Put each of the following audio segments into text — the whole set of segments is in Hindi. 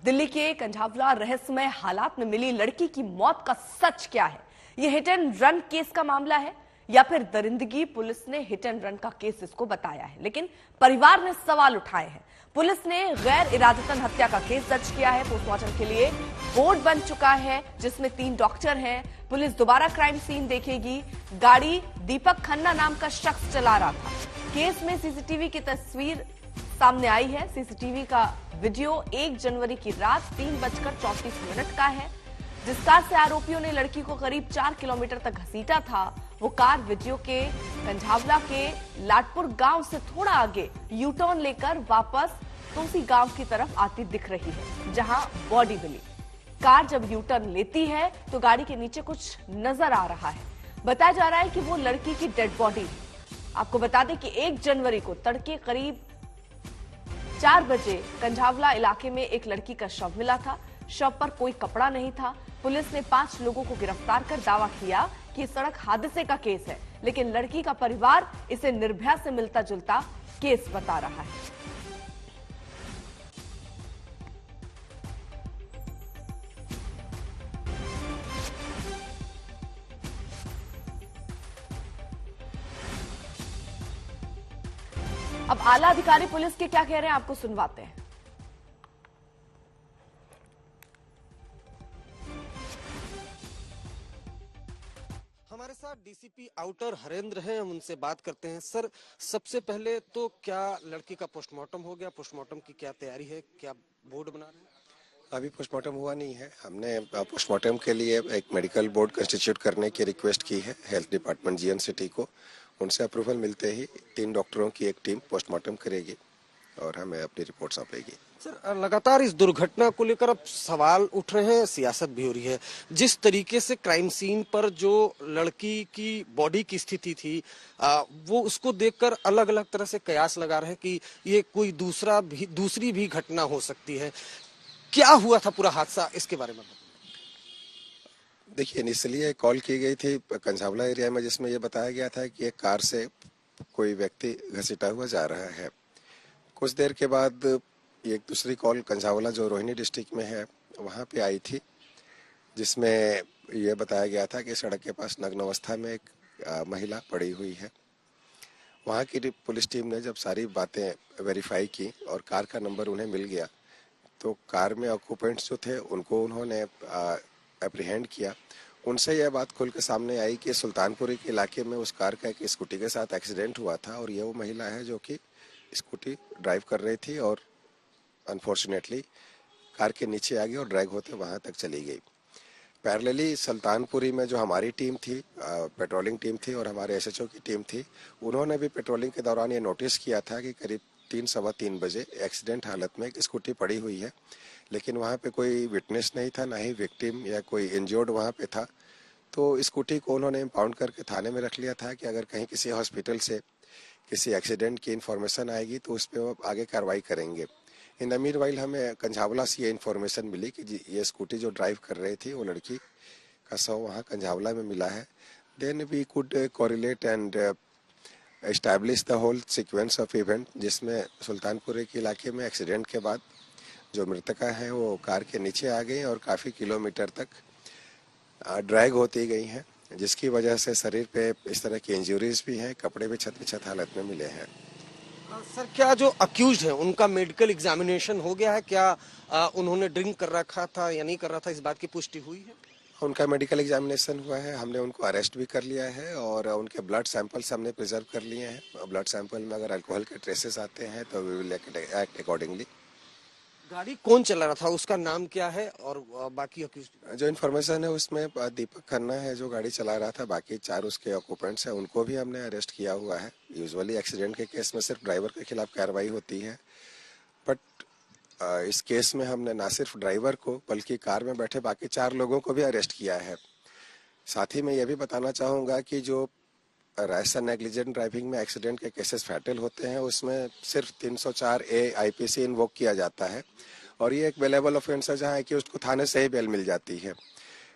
दिल्ली के कंझावला रहस्यमय हालात में मिली लड़की की मौत का सच क्या है? यह हिट एंड रन केस का मामला है या फिर दरिंदगी? पुलिस ने हिट एंड रन का केस इसको बताया है, लेकिन परिवार ने सवाल उठाए हैं। पुलिस ने गैर इरादतन हत्या का केस दर्ज किया है। पोस्टमार्टम के लिए बोर्ड बन चुका है जिसमें 3 डॉक्टर हैं। पुलिस दोबारा क्राइम सीन देखेगी। गाड़ी दीपक खन्ना नाम का शख्स चला रहा था। केस में सीसीटीवी की तस्वीर सामने आई है। सीसीटीवी का वीडियो 1 जनवरी की रात 3:34 का है। जिस कार से आरोपियों ने लड़की को करीब 4 किलोमीटर तक घसीटा था, वो कार वीडियो के कंझावला के लाटपुर गांव से थोड़ा आगे यू टर्न लेकर वापस तुलसी गांव की तरफ आती दिख रही है, जहां बॉडी मिली। कार जब यू टर्न लेती है तो गाड़ी के नीचे कुछ नजर आ रहा है। बताया जा रहा है कि वो लड़की की डेड बॉडी है। आपको बता दें कि 1 जनवरी को तड़के करीब 4 बजे कंझावला इलाके में एक लड़की का शव मिला था। शव पर कोई कपड़ा नहीं था। पुलिस ने 5 लोगों को गिरफ्तार कर दावा किया कि सड़क हादसे का केस है, लेकिन लड़की का परिवार इसे निर्भया से मिलता जुलता केस बता रहा है। अब आला अधिकारी पुलिस के क्या कह रहे हैं, आपको सुनवाते हैं। हमारे साथ डीसीपी आउटर हरेंद्र हैं, हम उनसे बात करते हैं। सर, सबसे पहले तो क्या लड़की का पोस्टमार्टम हो गया? पोस्टमार्टम की क्या तैयारी है? क्या बोर्ड बना रहे हैं? अभी पोस्टमार्टम हुआ नहीं है। हमने पोस्टमार्टम के लिए एक मेडिकल बोर्ड कंस्टिट्यूट करने की रिक्वेस्ट की है हेल्थ डिपार्टमेंट जीएन सिटी को। उनसे अप्रूवल मिलते ही 3 डॉक्टरों की एक टीम पोस्टमार्टम करेगी और हमें अपनी रिपोर्ट सौंपेगी। सर, लगातार इस दुर्घटना को लेकर अब सवाल उठ रहे हैं, सियासत भी हो रही है। जिस तरीके से क्राइम सीन पर जो लड़की की बॉडी की स्थिति थी, वो उसको देखकर अलग अलग तरह से कयास लगा रहे हैं कि ये कोई दूसरी भी घटना हो सकती है। क्या हुआ था पूरा हादसा, इसके बारे में देखिए, इनिशियली कॉल की गई थी कंझावला एरिया में, जिसमें यह बताया गया था कि एक कार से कोई व्यक्ति घसीटा हुआ जा रहा है। कुछ देर के बाद एक दूसरी कॉल कंझावला जो रोहिणी डिस्ट्रिक्ट में है वहाँ पे आई थी, जिसमें यह बताया गया था कि सड़क के पास नग्न अवस्था में एक महिला पड़ी हुई है। वहाँ की पुलिस टीम ने जब सारी बातें वेरीफाई की और कार का नंबर उन्हें मिल गया, तो कार में ऑक्यूपेंट्स जो थे उनको उन्होंने एप्रीहेंड किया। उनसे यह बात खुल के सामने आई कि सुल्तानपुरी के इलाके में उस कार का एक स्कूटी के साथ एक्सीडेंट हुआ था और यह वो महिला है जो कि स्कूटी ड्राइव कर रही थी और अनफॉर्चुनेटली कार के नीचे आ गई और ड्रैग होते वहां तक चली गई। पैरेलली सुल्तानपुरी में जो हमारी टीम थी, पेट्रोलिंग टीम थी और हमारे एसएचओ की टीम थी, उन्होंने भी पेट्रोलिंग के दौरान ये नोटिस किया था कि करीब 3-3:15 बजे एक्सीडेंट हालत में एक स्कूटी पड़ी हुई है, लेकिन वहाँ पे कोई विटनेस नहीं था, ना ही विक्टिम या कोई इंजर्ड वहाँ पे था। तो स्कूटी को उन्होंने इम्पाउंड करके थाने में रख लिया था कि अगर कहीं किसी हॉस्पिटल से किसी एक्सीडेंट की इन्फॉर्मेशन आएगी तो उस पर वो आगे कार्रवाई करेंगे। इन द मीनवाइल हमें कंझावला से ये इन्फॉर्मेशन मिली कि ये स्कूटी जो ड्राइव कर रही थी वो लड़की का शव वहाँ कंझावला में मिला है। Then we could correlate and establish the whole sequence of event, जिसमें सुल्तानपुरी के इलाके में एक्सीडेंट के बाद जो मृतका है वो कार के नीचे आ गई और काफ़ी किलोमीटर तक ड्रैग होती गई हैं, जिसकी वजह से शरीर पे इस तरह की इंजरीज भी हैं। कपड़े भी छत हालत में मिले हैं। सर, क्या जो अक्यूज्ड है उनका मेडिकल एग्जामिनेशन हो गया है? क्या उन्होंने ड्रिंक कर रखा था या नहीं कर रहा था, इस बात की पुष्टि हुई है? उनका मेडिकल एग्जामिनेशन हुआ है। हमने उनको अरेस्ट भी कर लिया है और उनके ब्लड सैंपल्स हमने प्रिजर्व कर लिए हैं। ब्लड सैंपल में अगर अल्कोहल के ट्रेसेस आते हैं तो वी विल एक्ट अकॉर्डिंगली। गाड़ी कौन चला रहा था, उसका नाम क्या है और बाकी अक्यूज्ड? जो इन्फॉर्मेशन है उसमें दीपक खन्ना है जो गाड़ी चला रहा था। बाकी 4 उसके ऑक्यूपेंट्स हैं, उनको भी हमने अरेस्ट किया हुआ है। यूजुअली एक्सीडेंट के केस में सिर्फ ड्राइवर के खिलाफ कार्रवाई होती है, बट इस केस में हमने ना सिर्फ ड्राइवर को बल्कि कार में बैठे बाकी 4 लोगों को भी अरेस्ट किया है। साथ ही मैं ये भी बताना चाहूँगा कि जो राजस्थान नेग्लिजेंट ड्राइविंग में एक्सीडेंट के केसेस फैटल होते हैं उसमें सिर्फ 304A IPC इन्वोक किया जाता है और ये एक बेलेबल ऑफेंस है जहाँ कि उसको थाने से ही बेल मिल जाती है।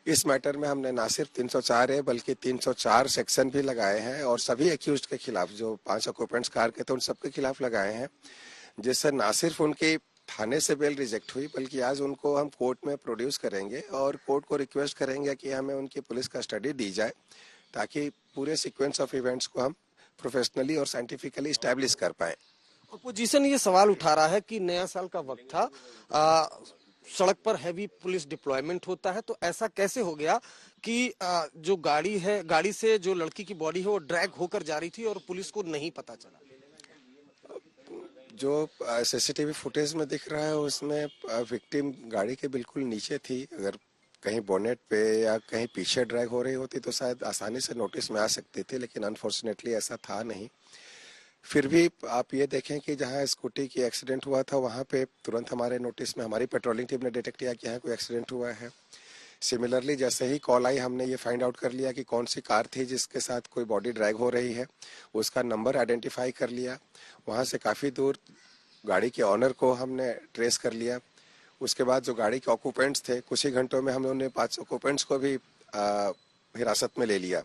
इस मैटर में हमने ना सिर्फ 304A बल्कि 304 सेक्शन भी लगाए हैं और सभी एक्यूज्ड के खिलाफ जो 5 ऑक्यूपेंट्स कार के थे उन सबके खिलाफ लगाए हैं, जिससे ना सिर्फ उनकी थाने से बेल रिजेक्ट हुई, बल्कि आज उनको हम कोर्ट में प्रोड्यूस करेंगे और कोर्ट को रिक्वेस्ट करेंगे कि हमें उनकी पुलिस कस्टडी दी जाए, ताकि पूरे सीक्वेंस ऑफ इवेंट्स को हम प्रोफेशनली और साइंटिफिकली स्टैब्लिश कर पाए। अपोजिशन ये सवाल उठा रहा है कि नया साल का वक्त था, सड़क पर हैवी पुलिस डिप्लॉयमेंट होता है, तो ऐसा कैसे हो गया कि जो गाड़ी है, गाड़ी से जो लड़की की बॉडी है वो ड्रैग होकर जा रही थी और पुलिस को नहीं पता चला? जो सीसीटीवी फुटेज में दिख रहा है उसमें विक्टिम गाड़ी के बिल्कुल नीचे थी। अगर कहीं बोनेट पे या कहीं पीछे ड्रैग हो रही होती तो शायद आसानी से नोटिस में आ सकती थी, लेकिन अनफॉर्चुनेटली ऐसा था नहीं। फिर भी आप ये देखें कि जहां स्कूटी की एक्सीडेंट हुआ था वहां पे तुरंत हमारे नोटिस में हमारी पेट्रोलिंग टीम ने डिटेक्ट किया कि यहाँ कोई एक्सीडेंट हुआ है। सिमिलरली जैसे ही कॉल आई हमने ये फाइंड आउट कर लिया कि कौन सी कार थी जिसके साथ कोई बॉडी ड्रैग हो रही है, उसका नंबर आइडेंटिफाई कर लिया। वहां से काफ़ी दूर गाड़ी के ऑनर को हमने ट्रेस कर लिया। उसके बाद जो गाड़ी के ऑक्यूपेंट्स थे, कुछ ही घंटों में हमने उन्हें 5 ऑक्यूपेंट्स को भी हिरासत में ले लिया।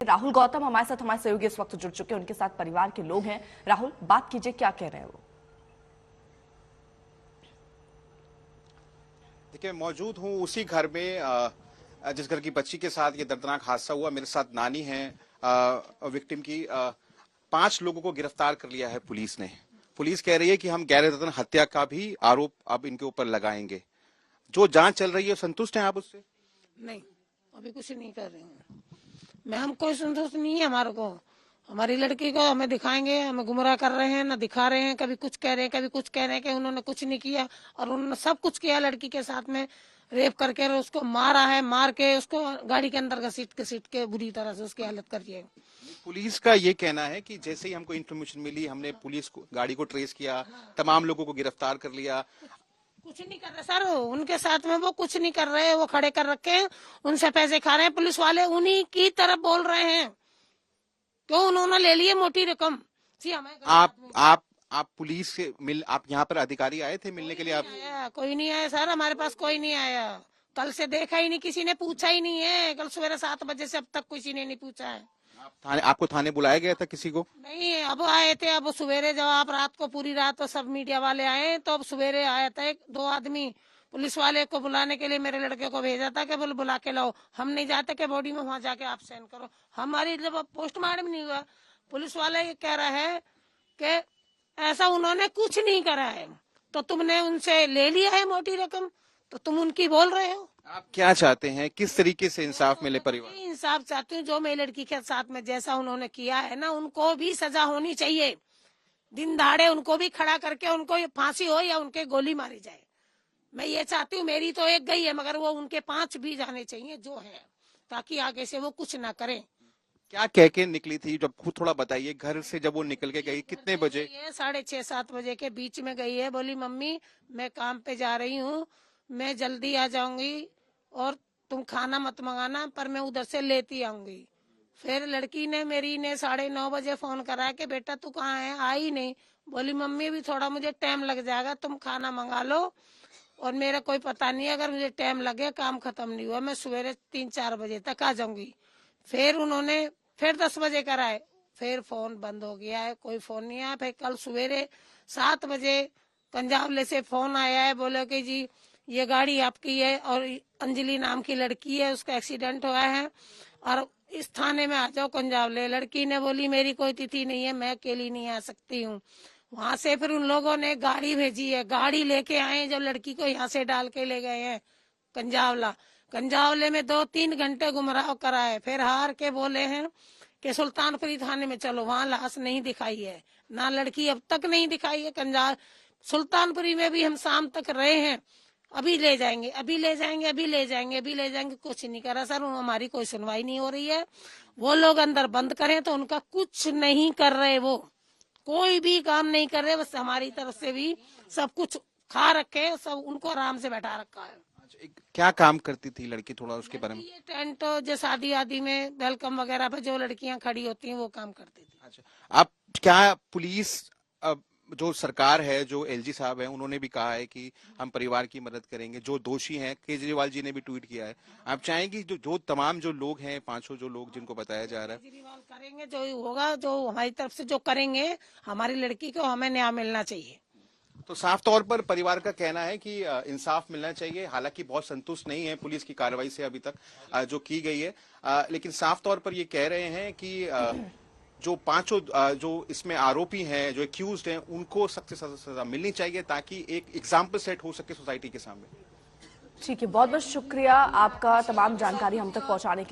राहुल गौतम हमारे साथ, हमारे सहयोगी इस वक्त जुड़ चुके हैं, उनके साथ परिवार के लोग हैं। राहुल, बात कीजिए, क्या कह रहे हैं वो? देखिए, मौजूद हूँ उसी घर में जिस घर की बच्ची के साथ ये दर्दनाक हादसा हुआ। मेरे साथ नानी है विक्टिम की। 5 लोगों को गिरफ्तार कर लिया है पुलिस ने। पुलिस कह रही है कि हम गैर इरादतन हत्या का भी आरोप अब इनके ऊपर लगाएंगे। जो जांच चल रही है, संतुष्ट हैं आप उससे? नहीं, अभी कुछ नहीं कर रही हूँ मैं। हम कोई संतोष नहीं है हमारे को। हमारी लड़की को हमें दिखाएंगे, हमें गुमराह कर रहे हैं, ना दिखा रहे हैं। कभी कुछ कह रहे हैं, कभी कुछ कह रहे हैं कि उन्होंने कुछ नहीं किया, और उन्होंने सब कुछ किया। लड़की के साथ में रेप करके उसको मारा है, मार के उसको गाड़ी के अंदर घसीट के बुरी तरह से उसकी हालत करी है। पुलिस का ये कहना है कि जैसे ही हमको इन्फॉर्मेशन मिली, हमने पुलिस को गाड़ी को ट्रेस किया, तमाम लोगों को गिरफ्तार कर लिया। कुछ नहीं कर रहे सर, उनके साथ में वो कुछ नहीं कर रहे। वो खड़े कर रखे हैं, उनसे पैसे खा रहे हैं। पुलिस वाले उन्हीं की तरफ बोल रहे हैं, क्यों उन्होंने ले लिए मोटी रकम। आप पुलिस से आप यहाँ पर अधिकारी आए थे मिलने के लिए? आप कोई नहीं आया सर, हमारे पास कोई नहीं आया। कल से देखा ही नहीं, किसी ने पूछा ही नहीं है। कल सवेरे 7 बजे से अब तक किसी ने नहीं पूछा है। आपको थाने बुलाया गया था किसी को? नहीं, अब आए थे। अब सवेरे जब आप रात को पूरी रात तो सब मीडिया वाले आए, तो अब सवेरे आया था 2 आदमी पुलिस वाले को बुलाने के लिए। मेरे लड़के को भेजा था कि बोल बुला के लाओ। हम नहीं जाते कि बॉडी में वहां जाके आप साइन करो। हमारी जब पोस्टमार्टम नहीं हुआ, पुलिस वाला ये कह रहा है कि ऐसा उन्होंने कुछ नहीं करा है, तो तुमने उनसे ले लिया है मोटी रकम, तो तुम उनकी बोल रहे हो। आप क्या चाहते हैं, किस तरीके से इंसाफ मिले परिवार? इंसाफ चाहती हूँ। जो मेरी लड़की के साथ में जैसा उन्होंने किया है ना, उनको भी सजा होनी चाहिए। दिन दहाड़े उनको भी खड़ा करके उनको फांसी हो या उनके गोली मारी जाए। मैं ये चाहती हूँ। मेरी तो एक गई है, मगर वो उनके 5 भी जाने चाहिए जो है, ताकि आगे से वो कुछ ना करें। क्या कह के निकली थी, जब खुद थोड़ा बताइए। घर से जब वो निकल के गई कितने बजे? 6:30-7 बजे के बीच में गई है। बोली मम्मी मैं काम पे जा रही हूँ, मैं जल्दी आ जाऊंगी और तुम खाना मत मंगाना, पर मैं उधर से लेती आऊंगी। फिर लड़की ने मेरी ने 9:30 बजे फोन करा कि बेटा तू कहाँ है, आई नहीं। बोली मम्मी भी थोड़ा मुझे टाइम लग जाएगा, तुम खाना मंगा लो और मेरा कोई पता नहीं, अगर मुझे टाइम लगे, काम खत्म नहीं हुआ, मैं सवेरे 3-4 बजे तक आ जाऊंगी। फिर उन्होंने फिर 10 बजे कराए, फिर फोन बंद हो गया है, कोई फोन नहीं आया। फिर कल सवेरे 7 बजे कंजावले से फोन आया है, बोले कि जी ये गाड़ी आपकी है और अंजलि नाम की लड़की है, उसका एक्सीडेंट हुआ है और इस थाने में आ जाओ कंजावले। लड़की ने बोली मेरी कोई तिथि नहीं है, मैं अकेली नहीं आ सकती हूँ। वहां से फिर उन लोगों ने गाड़ी भेजी है, गाड़ी लेके आए, जब लड़की को यहाँ से डाल के ले गए हैं कंजावले में 2-3 घंटे गुमराह कराए। फिर हार के बोले हैं कि सुल्तानपुरी थाने में चलो, वहां लाश नहीं दिखाई है, ना लड़की अब तक नहीं दिखाई है। सुल्तानपुरी में भी हम शाम तक रहे हैं, अभी ले जाएंगे, अभी ले जाएंगे, अभी ले जाएंगे, अभी ले जाएंगे, कुछ नहीं करा सर। हमारी कोई सुनवाई नहीं हो रही है। वो लोग अंदर बंद करें तो उनका कुछ नहीं कर रहे, वो कोई भी काम नहीं कर रहे। बस हमारी तरफ से भी सब कुछ खा रखे, सब उनको आराम से बैठा रखा है। क्या काम करती थी लड़की, थोड़ा उसके बारे में? ये टेंट जो शादी आदि में वेलकम वगैरह पे जो लड़कियां खड़ी होती हैं वो काम करती थी। अच्छा, आप क्या पुलिस, जो सरकार है, जो एलजी साहब है, उन्होंने भी कहा है कि हम परिवार की मदद करेंगे। जो दोषी हैं, केजरीवाल जी ने भी ट्वीट किया है। आप चाहेंगे जो तमाम जो लोग हैं, 500 जो लोग जिनको बताया जा रहा है, केजरीवाल करेंगे जो होगा, जो हमारी तरफ से जो करेंगे, हमारी लड़की को हमें न्याय मिलना चाहिए। तो साफ तौर पर परिवार का कहना है कि इंसाफ मिलना चाहिए। हालांकि बहुत संतुष्ट नहीं है पुलिस की कार्रवाई से अभी तक जो की गई है, लेकिन साफ तौर पर ये कह रहे हैं कि जो पांचों जो इसमें आरोपी हैं, जो एक्यूज्ड हैं, उनको सख्त से सजा मिलनी चाहिए ताकि एक एग्जाम्पल सेट हो सके सोसाइटी के सामने। ठीक है, बहुत बहुत शुक्रिया आपका तमाम जानकारी हम तक पहुंचाने के लिए।